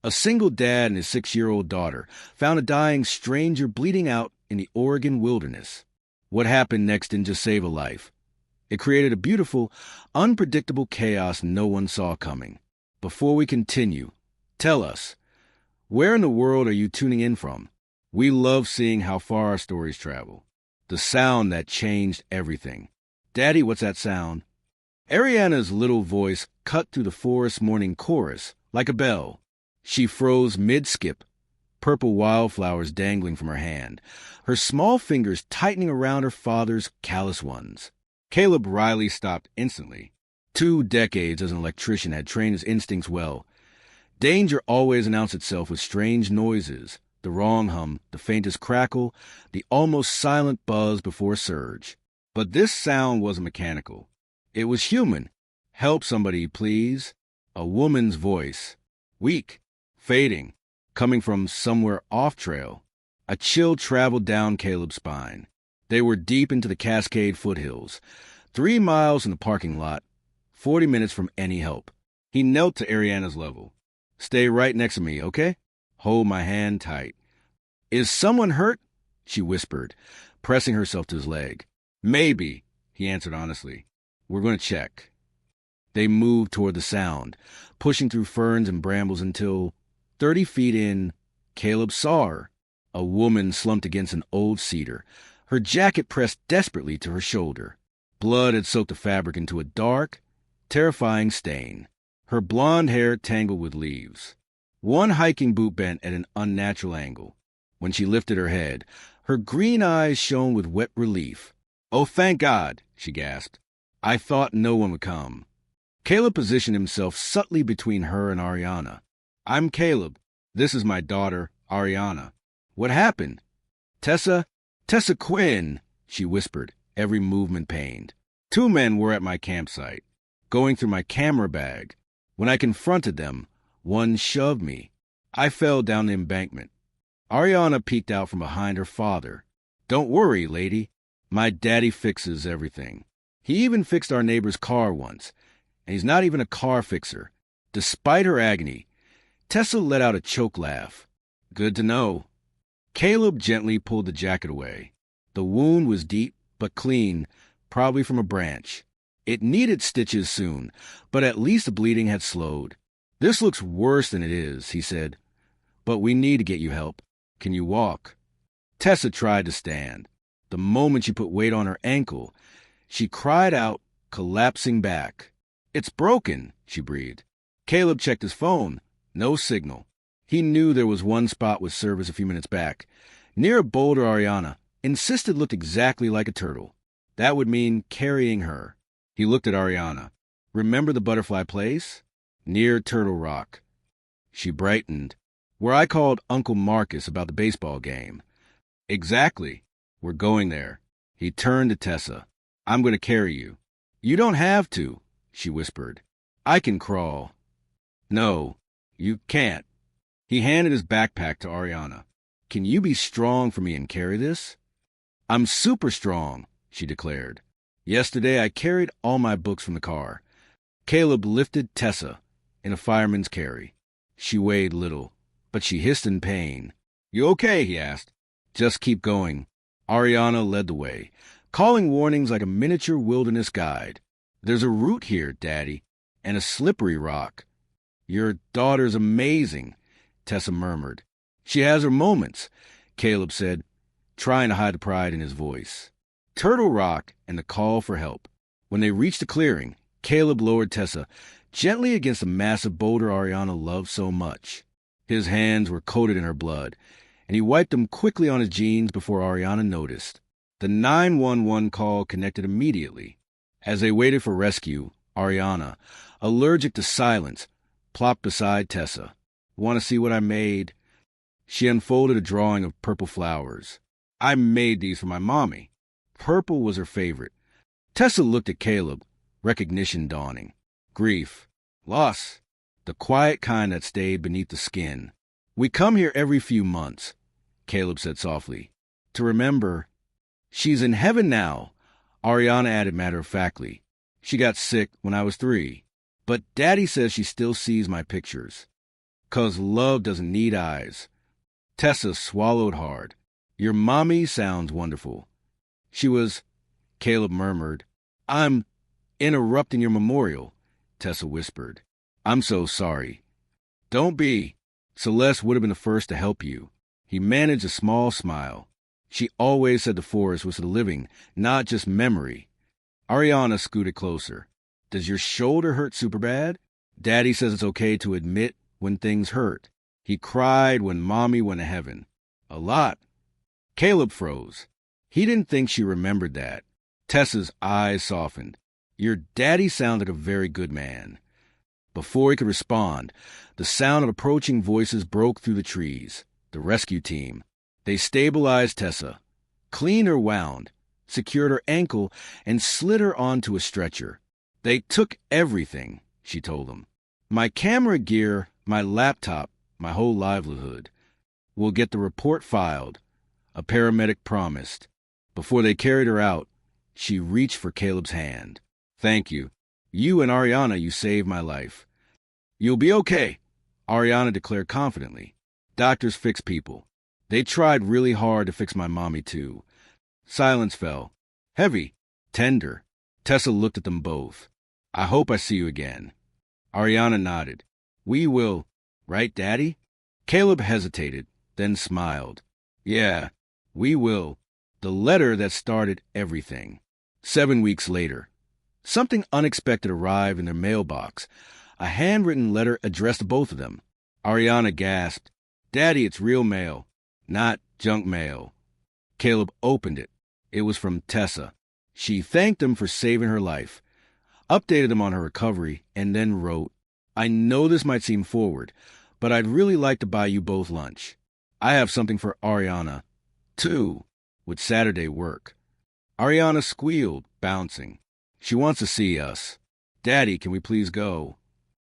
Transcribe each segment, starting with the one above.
A single dad and his 6-year-old daughter found a dying stranger bleeding out in the Oregon wilderness. What happened next didn't just save a life. It created a beautiful, unpredictable chaos no one saw coming. Before we continue, tell us, where in the world are you tuning in from? We love seeing how far our stories travel. The sound that changed everything. Daddy, what's that sound? Ariana's little voice cut through the forest morning chorus like a bell. She froze mid-skip, purple wildflowers dangling from her hand, her small fingers tightening around her father's callous ones. Caleb Riley stopped instantly. 2 decades as an electrician had trained his instincts well. Danger always announced itself with strange noises, the wrong hum, the faintest crackle, the almost silent buzz before a surge. But this sound wasn't mechanical. It was human. Help somebody, please. A woman's voice. Weak, fading, coming from somewhere off-trail. A chill traveled down Caleb's spine. They were deep into the Cascade foothills, 3 miles in the parking lot, 40 minutes from any help. He knelt to Ariana's level. Stay right next to me, okay? Hold my hand tight. Is someone hurt? She whispered, pressing herself to his leg. Maybe, he answered honestly. We're going to check. They moved toward the sound, pushing through ferns and brambles until, 30 feet in, Caleb saw her. A woman slumped against an old cedar, her jacket pressed desperately to her shoulder. Blood had soaked the fabric into a dark, terrifying stain. Her blonde hair tangled with leaves. One hiking boot bent at an unnatural angle. When she lifted her head, her green eyes shone with wet relief. Oh, thank God, she gasped. I thought no one would come. Caleb positioned himself subtly between her and Ariana. I'm Caleb. This is my daughter, Ariana. What happened? Tessa Quinn, she whispered, every movement pained. 2 men were at my campsite, going through my camera bag. When I confronted them, one shoved me. I fell down the embankment. Ariana peeked out from behind her father. Don't worry, lady. My daddy fixes everything. He even fixed our neighbor's car once, and he's not even a car fixer. Despite her agony, Tessa let out a choke laugh. Good to know. Caleb gently pulled the jacket away. The wound was deep but clean, probably from a branch. It needed stitches soon, but at least the bleeding had slowed. This looks worse than it is, he said. But we need to get you help. Can you walk? Tessa tried to stand. The moment she put weight on her ankle, she cried out, collapsing back. It's broken, she breathed. Caleb checked his phone. No signal. He knew there was one spot with service a few minutes back, near a boulder Ariana insisted looked exactly like a turtle. That would mean carrying her. He looked at Ariana. Remember the butterfly place? Near Turtle Rock. She brightened. Where I called Uncle Marcus about the baseball game. Exactly. We're going there. He turned to Tessa. I'm going to carry you. You don't have to, she whispered. I can crawl. No, you can't. He handed his backpack to Ariana. Can you be strong for me and carry this? I'm super strong, she declared. Yesterday I carried all my books from the car. Caleb lifted Tessa in a fireman's carry. She weighed little, but she hissed in pain. You okay? He asked. Just keep going. Ariana led the way, calling warnings like a miniature wilderness guide. There's a root here, Daddy, and a slippery rock. Your daughter's amazing, Tessa murmured. She has her moments, Caleb said, trying to hide the pride in his voice. Turtle Rock and the call for help. When they reached the clearing, Caleb lowered Tessa gently against the massive boulder Ariana loved so much. His hands were coated in her blood, and he wiped them quickly on his jeans before Ariana noticed. The 911 call connected immediately. As they waited for rescue, Ariana, allergic to silence, plopped beside Tessa. Want to see what I made? She unfolded a drawing of purple flowers. I made these for my mommy. Purple was her favorite. Tessa looked at Caleb, recognition dawning. Grief. Loss. The quiet kind that stayed beneath the skin. We come here every few months, Caleb said softly, to remember. She's in heaven now, Ariana added matter-of-factly. She got sick when I was 3, but Daddy says she still sees my pictures. 'Cause love doesn't need eyes. Tessa swallowed hard. Your mommy sounds wonderful. She was, Caleb murmured. I'm interrupting your memorial, Tessa whispered. I'm so sorry. Don't be. Celeste would have been the first to help you. He managed a small smile. She always said the forest was for the living, not just memory. Ariana scooted closer. Does your shoulder hurt super bad? Daddy says it's okay to admit when things hurt. He cried when Mommy went to heaven. A lot. Caleb froze. He didn't think she remembered that. Tessa's eyes softened. Your daddy sounded like a very good man. Before he could respond, the sound of approaching voices broke through the trees. The rescue team. They stabilized Tessa, cleaned her wound, secured her ankle, and slid her onto a stretcher. They took everything, she told them. My camera gear, my laptop, my whole livelihood. We'll get the report filed, a paramedic promised. Before they carried her out, she reached for Caleb's hand. Thank you. You and Ariana, you saved my life. You'll be okay, Ariana declared confidently. Doctors fix people. They tried really hard to fix my mommy, too. Silence fell. Heavy. Tender. Tessa looked at them both. I hope I see you again. Ariana nodded. We will. Right, Daddy? Caleb hesitated, then smiled. Yeah, we will. The letter that started everything. 7 weeks later. Something unexpected arrived in their mailbox. A handwritten letter addressed to both of them. Ariana gasped. Daddy, it's real mail, not junk mail. Caleb opened it. It was from Tessa. She thanked him for saving her life, updated him on her recovery, and then wrote, I know this might seem forward, but I'd really like to buy you both lunch. I have something for Ariana, too, with Saturday work. Ariana squealed, bouncing. She wants to see us. Daddy, can we please go?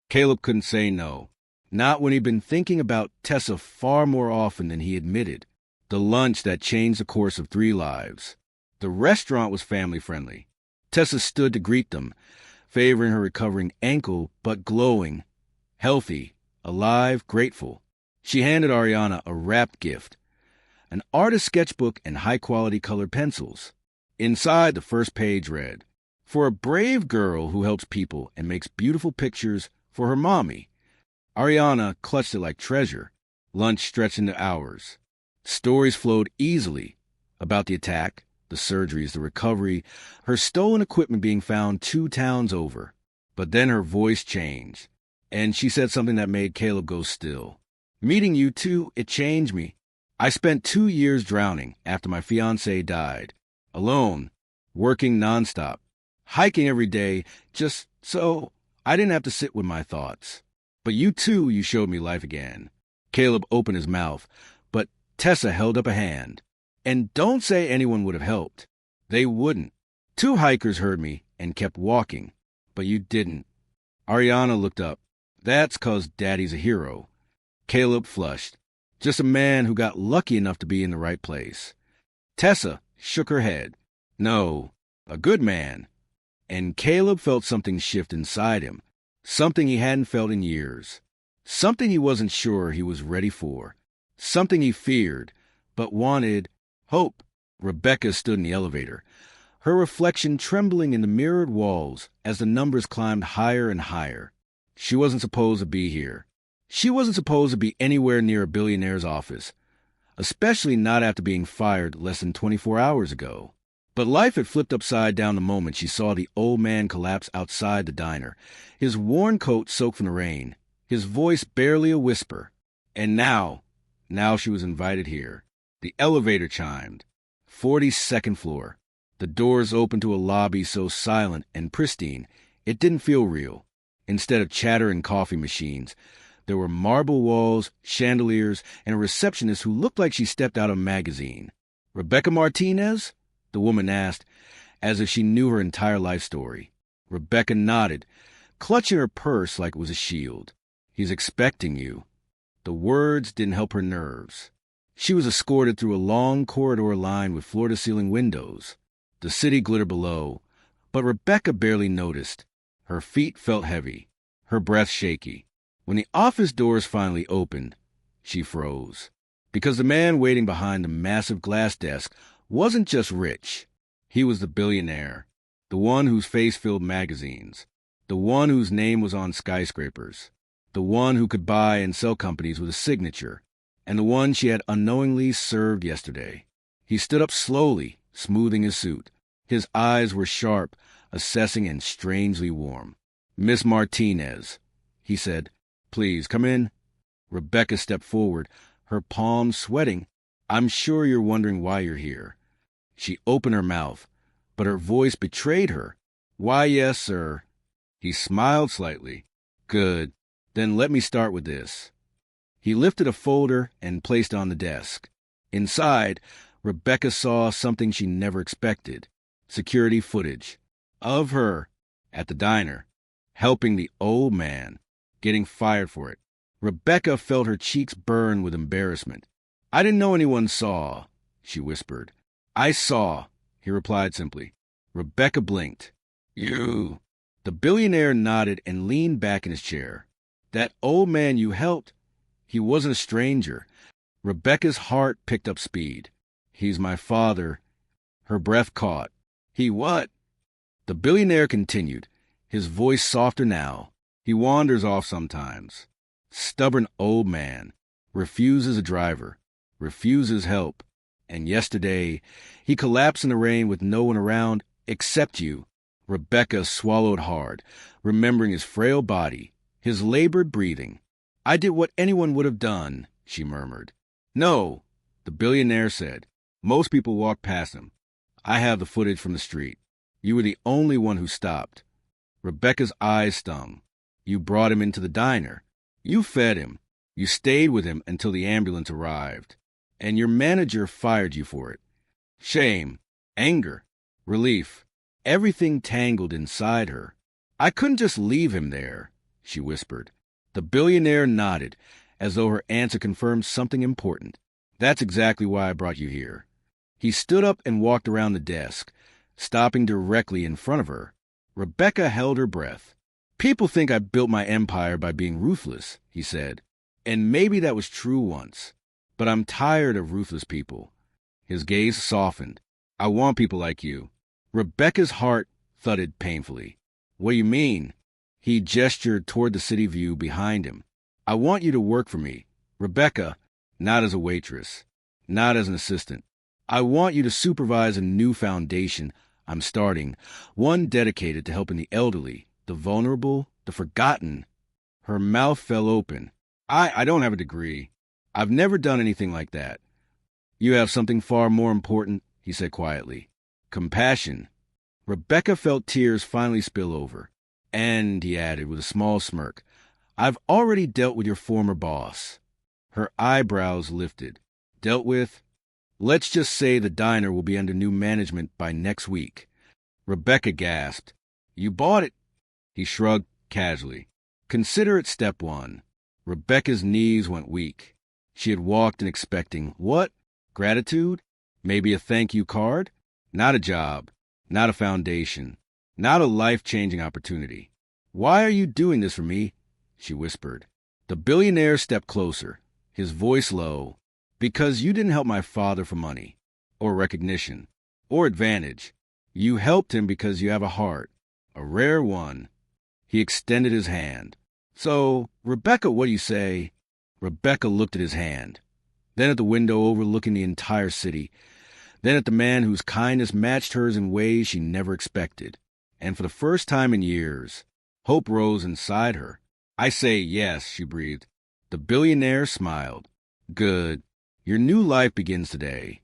Caleb couldn't say no. Not when he'd been thinking about Tessa far more often than he admitted. The lunch that changed the course of 3 lives. The restaurant was family-friendly. Tessa stood to greet them, favoring her recovering ankle, but glowing, healthy, alive, grateful. She handed Ariana a wrapped gift, an artist's sketchbook and high-quality colored pencils. Inside, the first page read, For a brave girl who helps people and makes beautiful pictures for her mommy. Ariana clutched it like treasure. Lunch stretched into hours. Stories flowed easily about the attack, the surgeries, the recovery, her stolen equipment being found 2 towns over. But then her voice changed, and she said something that made Caleb go still. Meeting you two, it changed me. I spent 2 years drowning after my fiancé died, alone, working nonstop, hiking every day, just so I didn't have to sit with my thoughts. But you showed me life again. Caleb opened his mouth, but Tessa held up a hand. And don't say anyone would have helped. They wouldn't. 2 hikers heard me and kept walking, but you didn't. Ariana looked up. That's 'cause Daddy's a hero. Caleb flushed. Just a man who got lucky enough to be in the right place. Tessa shook her head. No, a good man. And Caleb felt something shift inside him. Something he hadn't felt in years. Something he wasn't sure he was ready for. Something he feared, but wanted hope. Rebecca stood in the elevator, her reflection trembling in the mirrored walls as the numbers climbed higher and higher. She wasn't supposed to be here. She wasn't supposed to be anywhere near a billionaire's office, especially not after being fired less than 24 hours ago. But life had flipped upside down the moment she saw the old man collapse outside the diner, his worn coat soaked from the rain, his voice barely a whisper. And now she was invited here. The elevator chimed. 42nd floor. The doors opened to a lobby so silent and pristine, it didn't feel real. Instead of chatter and coffee machines, there were marble walls, chandeliers, and a receptionist who looked like she stepped out of a magazine. Rebecca Martinez? The woman asked, as if she knew her entire life story. Rebecca nodded, clutching her purse like it was a shield. He's expecting you. The words didn't help her nerves. She was escorted through a long corridor lined with floor-to-ceiling windows. The city glittered below, but Rebecca barely noticed. Her feet felt heavy, her breath shaky. When the office doors finally opened, she froze. Because the man waiting behind the massive glass desk wasn't just rich. He was the billionaire, the one whose face filled magazines, the one whose name was on skyscrapers, the one who could buy and sell companies with a signature, and the one she had unknowingly served yesterday. He stood up slowly, smoothing his suit. His eyes were sharp, assessing, and strangely warm. "Miss Martinez," he said, "please come in." Rebecca stepped forward, her palms sweating. "I'm sure you're wondering why you're here." She opened her mouth, but her voice betrayed her. "Why, yes, sir." He smiled slightly. "Good. Then let me start with this." He lifted a folder and placed it on the desk. Inside, Rebecca saw something she never expected. Security footage of her at the diner, helping the old man, getting fired for it. Rebecca felt her cheeks burn with embarrassment. "I didn't know anyone saw," she whispered. "I saw," he replied simply. Rebecca blinked. "You." The billionaire nodded and leaned back in his chair. "That old man you helped, he wasn't a stranger." Rebecca's heart picked up speed. "He's my father." Her breath caught. "He what?" The billionaire continued, his voice softer now. "He wanders off sometimes. Stubborn old man. Refuses a driver. Refuses help. And yesterday, he collapsed in the rain with no one around except you." Rebecca swallowed hard, remembering his frail body, his labored breathing. "I did what anyone would have done," she murmured. "No," the billionaire said. "Most people walk past him. I have the footage from the street. You were the only one who stopped." Rebecca's eyes stung. "You brought him into the diner. You fed him. You stayed with him until the ambulance arrived. And your manager fired you for it." Shame, anger, relief, everything tangled inside her. "I couldn't just leave him there," she whispered. The billionaire nodded, as though her answer confirmed something important. "That's exactly why I brought you here." He stood up and walked around the desk, stopping directly in front of her. Rebecca held her breath. "People think I built my empire by being ruthless," he said. "And maybe that was true once. But I'm tired of ruthless people." His gaze softened. "I want people like you." Rebecca's heart thudded painfully. "What do you mean?" He gestured toward the city view behind him. "I want you to work for me, Rebecca, not as a waitress, not as an assistant. I want you to supervise a new foundation I'm starting, one dedicated to helping the elderly, the vulnerable, the forgotten." Her mouth fell open. I don't have a degree. I've never done anything like that." "You have something far more important," he said quietly. "Compassion." Rebecca felt tears finally spill over. "And," he added with a small smirk, "I've already dealt with your former boss." Her eyebrows lifted. "Dealt with?" "Let's just say the diner will be under new management by next week." Rebecca gasped. "You bought it." He shrugged casually. "Consider it step one." Rebecca's knees went weak. She had walked in expecting what? Gratitude? Maybe a thank you card? Not a job. Not a foundation. Not a life-changing opportunity. "Why are you doing this for me?" she whispered. The billionaire stepped closer, his voice low. "Because you didn't help my father for money, or recognition, or advantage. You helped him because you have a heart, a rare one." He extended his hand. "So, Rebecca, what do you say?" Rebecca looked at his hand, then at the window overlooking the entire city, then at the man whose kindness matched hers in ways she never expected. And for the first time in years, hope rose inside her. "I say yes," she breathed. The billionaire smiled. "Good. Your new life begins today.